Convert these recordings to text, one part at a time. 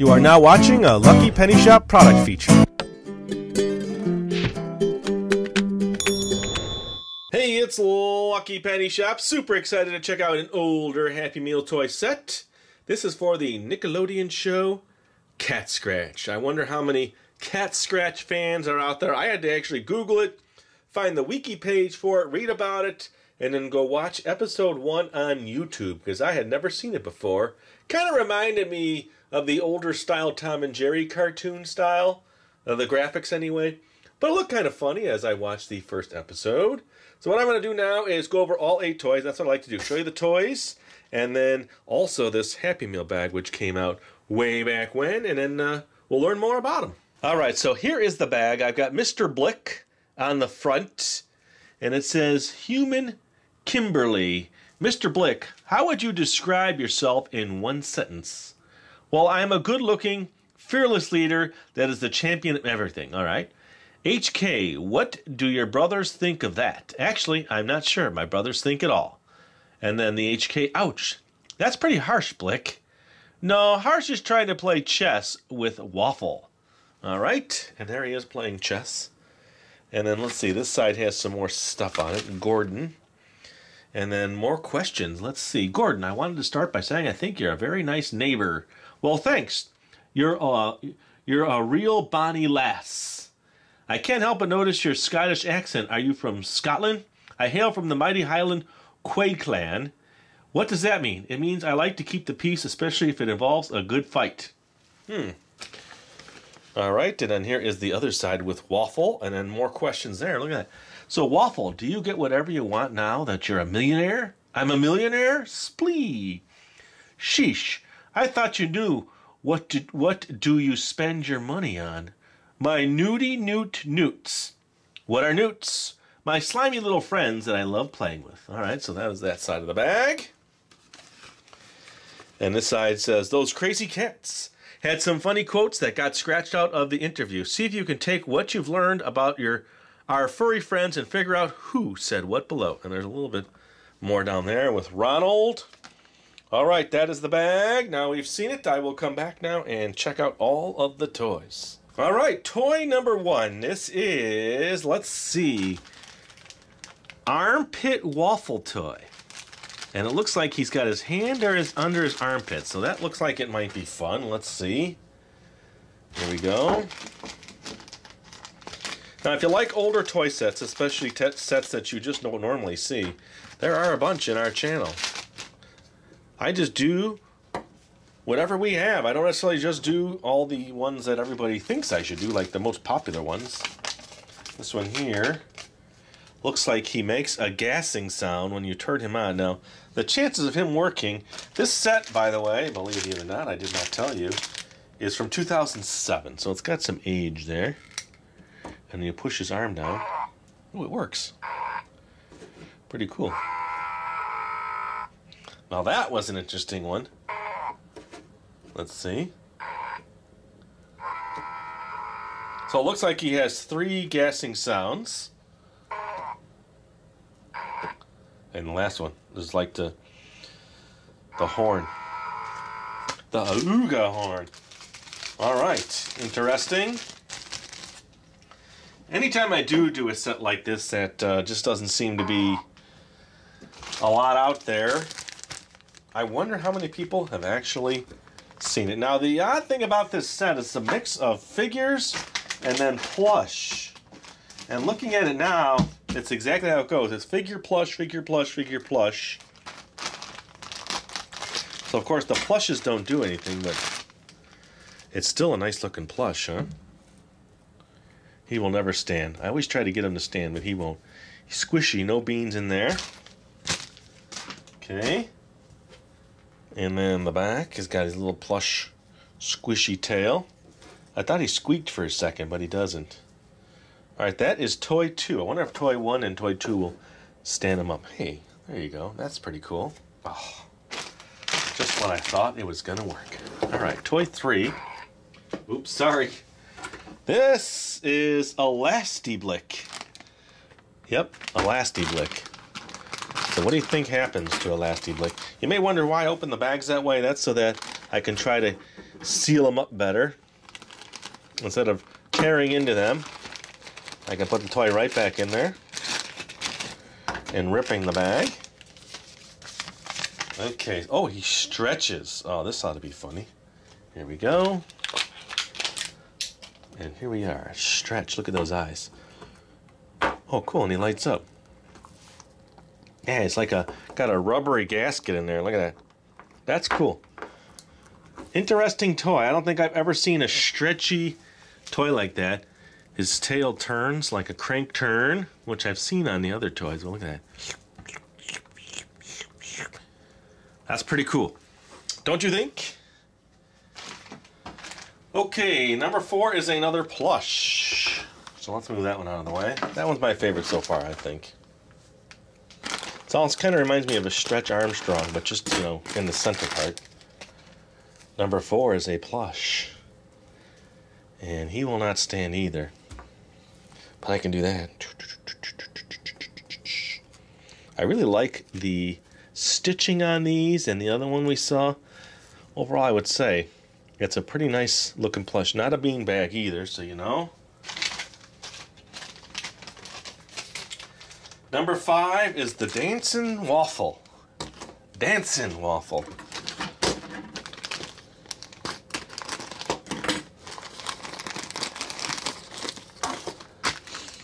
You are now watching a Lucky Penny Shop product feature. Hey, it's Lucky Penny Shop. Super excited to check out an older Happy Meal toy set. This is for the Nickelodeon show Catscratch. I wonder how many Catscratch fans are out there. I had to actually Google it, find the wiki page for it, read about it, and then go watch episode 1 on YouTube because I had never seen it before. Kind of reminded me of the older style Tom and Jerry cartoon style, the graphics anyway. But it looked kind of funny as I watched the first episode. So what I'm going to do now is go over all 8 toys. That's what I like to do. Show you the toys, and then also this Happy Meal bag, which came out way back when, and then we'll learn more about them. All right, so here is the bag. I've got Mr. Blik on the front, and it says Human Kimberly. Mr. Blik, how would you describe yourself in one sentence? Well, I am a good-looking, fearless leader that is the champion of everything, all right? HK, what do your brothers think of that? Actually, I'm not sure. My brothers think it all. And then the HK, ouch. That's pretty harsh, Blik. No, Harsh is trying to play chess with Waffle. All right, and there he is playing chess. And then let's see, this side has some more stuff on it. Gordon. And then more questions. Let's see. Gordon, I wanted to start by saying I think you're a very nice neighbor. Well, thanks. You're a real bonny lass. I can't help but notice your Scottish accent. Are you from Scotland? I hail from the mighty Highland Quaid clan. What does that mean? It means I like to keep the peace, especially if it involves a good fight. All right, and then here is the other side with Waffle, and then more questions there. Look at that. So, Waffle, do you get whatever you want now that you're a millionaire? I'm a millionaire? Splee. Sheesh. I thought you knew. What do you spend your money on? My newty newts. What are newts? My slimy little friends that I love playing with. All right, so that is that side of the bag. And this side says, those crazy cats had some funny quotes that got scratched out of the interview. See if you can take what you've learned about our furry friends and figure out who said what below. And there's a little bit more down there with Ronald. All right, that is the bag. Now we've seen it. I will come back now and check out all of the toys. All right, toy number 1. This is, let's see, Armpit Waffle toy. And it looks like he's got his hand under his armpit. So that looks like it might be fun. Let's see. Here we go. Now, if you like older toy sets, especially sets that you just don't normally see, there are a bunch in our channel. I just do whatever we have. I don't necessarily just do all the ones that everybody thinks I should do, like the most popular ones. This one here looks like he makes a gassing sound when you turn him on. Now, the chances of him working, this set, by the way, believe it or not, I did not tell you, is from 2007, so it's got some age there. And you push his arm down. Oh, it works. Pretty cool. Now that was an interesting one. Let's see. So it looks like he has 3 gassing sounds. And the last one is like the horn. The Ooga horn. All right, interesting. Anytime I do a set like this that just doesn't seem to be a lot out there, I wonder how many people have actually seen it. Now, the odd thing about this set is a mix of figures and then plush. And looking at it now, it's exactly how it goes. It's figure plush, figure plush, figure plush. So, of course, the plushes don't do anything, but it's still a nice looking plush, huh? He will never stand. I always try to get him to stand, but he won't. He's squishy, no beans in there. Okay. And then the back has got his little plush, squishy tail. I thought he squeaked for a second, but he doesn't. All right, that is toy 2. I wonder if toy 1 and toy 2 will stand him up. Hey, there you go. That's pretty cool. Oh, just when I thought it was going to work. All right, toy 3. Oops, sorry. This is Elasti-Blik. Yep, Elasti-Blik. So what do you think happens to Elasti-Blik? You may wonder why I open the bags that way. That's so that I can try to seal them up better. Instead of tearing into them, I can put the toy right back in there and ripping the bag. Okay, oh, he stretches. Oh, this ought to be funny. Here we go. And here we are. Stretch. Look at those eyes. Oh, cool, and he lights up. Yeah, it's like got a rubbery gasket in there. Look at that. That's cool. Interesting toy. I don't think I've ever seen a stretchy toy like that. His tail turns like a crank turn, which I've seen on the other toys. But look at that. That's pretty cool. Don't you think? Okay, number 4 is another plush. So let's move that one out of the way. That one's my favorite so far, I think. It kind of reminds me of a Stretch Armstrong, but just, you know, in the center part. Number 4 is a plush. And he will not stand either. But I can do that. I really like the stitching on these and the other one we saw. Overall, I would say it's a pretty nice looking plush. Not a beanbag either, so you know. Number 5 is the Dancin Waffle. Dancin Waffle.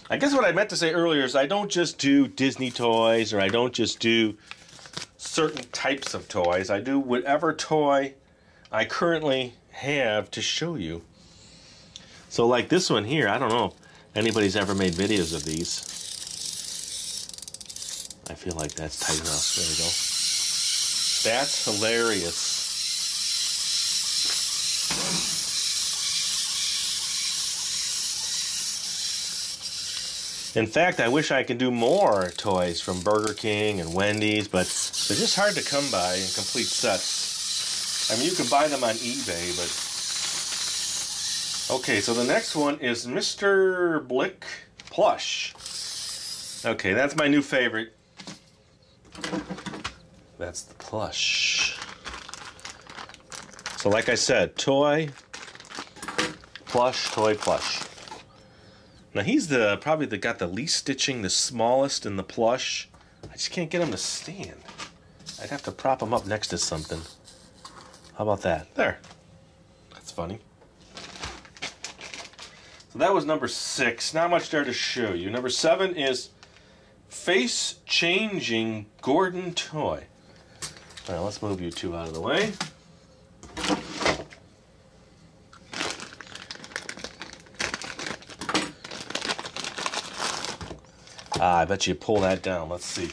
I guess what I meant to say earlier is I don't just do Disney toys, or I don't just do certain types of toys. I do whatever toy I currently have to show you. So like this one here, I don't know if anybody's ever made videos of these. I feel like that's tight enough. There we go. That's hilarious. In fact, I wish I could do more toys from Burger King and Wendy's, but they're just hard to come by in complete sets. I mean, you can buy them on eBay, but... Okay, so the next one is Mr. Blik Plush. Okay, that's my new favorite. That's the plush. So like I said, toy, plush, toy, plush. Now he's probably got the least stitching, the smallest in the plush. I just can't get him to stand. I'd have to prop him up next to something. How about that? There. That's funny. So that was number 6. Not much there to show you. Number 7 is Face Changing Gordon Toy. All right, let's move you two out of the way. I bet you pull that down. Let's see.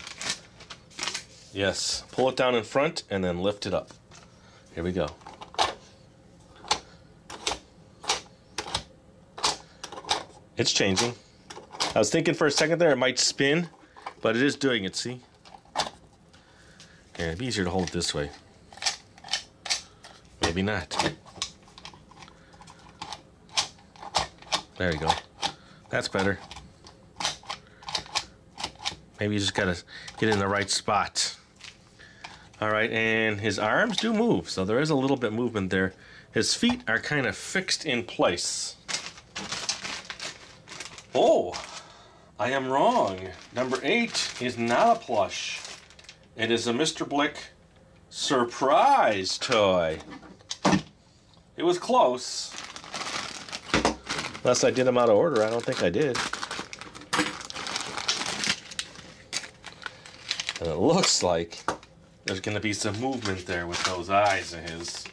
Yes, pull it down in front and then lift it up. Here we go. It's changing. I was thinking for a second there it might spin, but it is doing it, see? Yeah, it'd be easier to hold it this way. Maybe not. There you go. That's better. Maybe you just gotta get in the right spot. Alright, and his arms do move, so there is a little bit movement there. His feet are kind of fixed in place. Oh, I am wrong. Number 8 is not a plush. It is a Mr. Blik surprise toy. It was close. Unless I did them out of order. I don't think I did. And it looks like there's going to be some movement there with those eyes of his.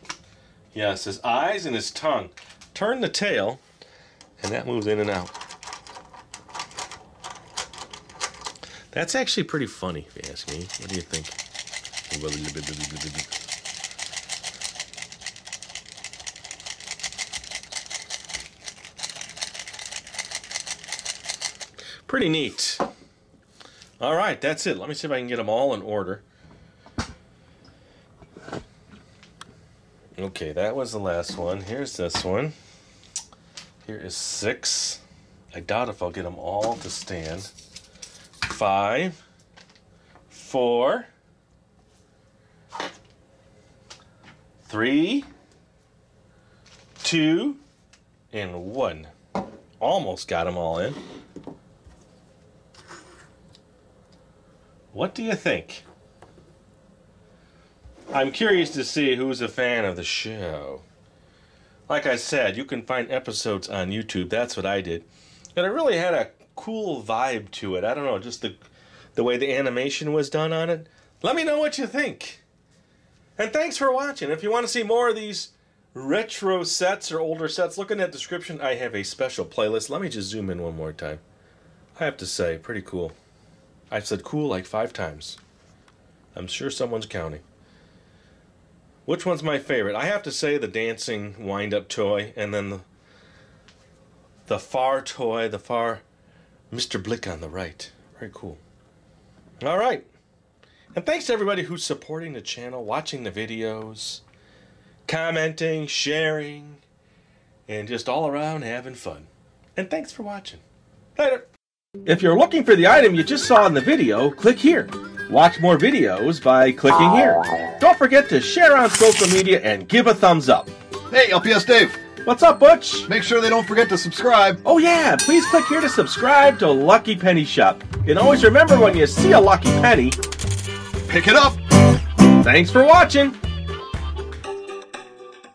Yes, his eyes and his tongue. Turn the tail, and that moves in and out. That's actually pretty funny, if you ask me. What do you think? Pretty neat. All right, that's it. Let me see if I can get them all in order. Okay, that was the last one. Here's this one. Here is 6. I doubt if I'll get them all to stand. 5, 4, 3, 2, and 1. Almost got them all in. What do you think? I'm curious to see who's a fan of the show. Like I said, you can find episodes on YouTube. That's what I did. And it really had a cool vibe to it. I don't know, just the way the animation was done on it. Let me know what you think. And thanks for watching. If you want to see more of these retro sets or older sets, look in that description. I have a special playlist. Let me just zoom in one more time. I have to say, pretty cool. I've said cool like 5 times. I'm sure someone's counting. Which one's my favorite? I have to say the dancing wind-up toy, and then the far toy, the far Mr. Blik on the right. Very cool. All right. And thanks to everybody who's supporting the channel, watching the videos, commenting, sharing, and just all around having fun. And thanks for watching. Later. If you're looking for the item you just saw in the video, click here. Watch more videos by clicking here. Don't forget to share on social media and give a thumbs up. Hey, LPS-Dave. What's up, Butch? Make sure they don't forget to subscribe. Oh yeah, please click here to subscribe to Lucky Penny Shop. And always remember, when you see a lucky penny, pick it up. Thanks for watching.